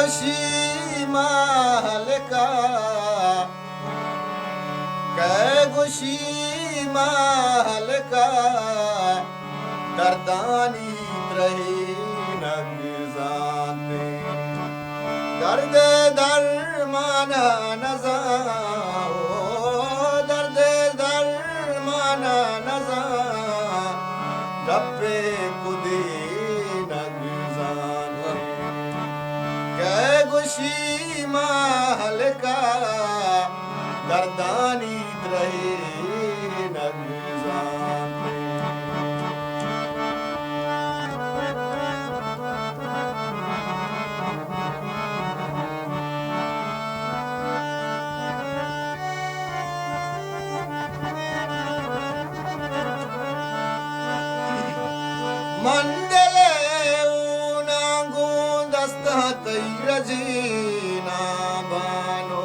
गोशी मालका गोशी मालका दर्दानी रही नगजाते दर्द दरमाना नजा दर्द दरमाना नजा रब्बे खुदी नगजाते गोशी मालका दर्दानी रही नगजाते मंडले उनांगू दस्ता तैरजीना बानो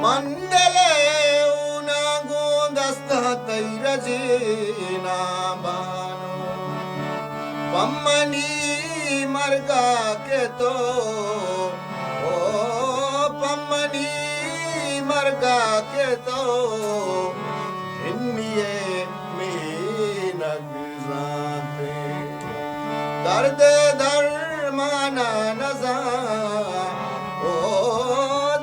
मंडले उनांगू दस्ता तैरजीना बानो पम्मनी मरगा के तो पम्मनी मरगा के तो हिन्निये में नगजाते दर्द दरमाना नजा ओ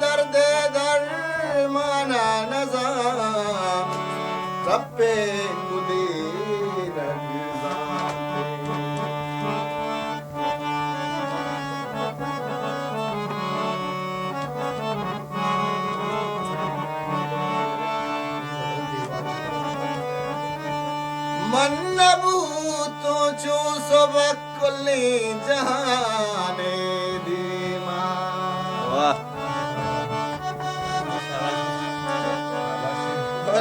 दर्द दरमाना नजा रब्बे खुदी मन्नबू तो चो सबक ले जहाने दीमा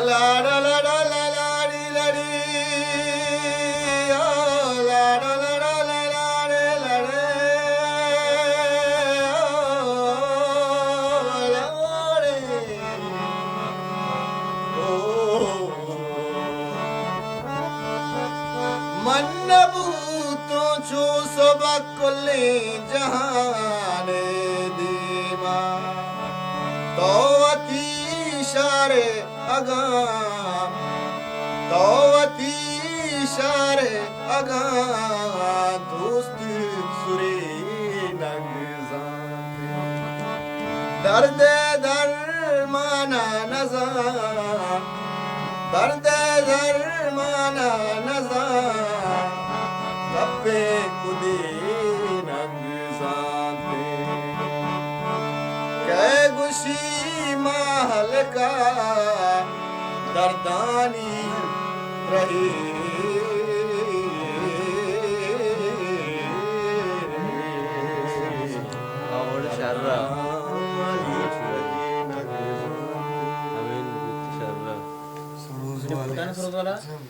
ला ला ला ला ला ला ला मन्नबू तो चो सबक ले जहाने दीमा तोवती शारे अगा तोवती शारे अगा दोस्त सुरे नगजाते दर्द दरमाना नजा दर्द दरमाना नजा रब्बे खुदी नगजाते गोशी मालका दर्दानी रही Bukan surat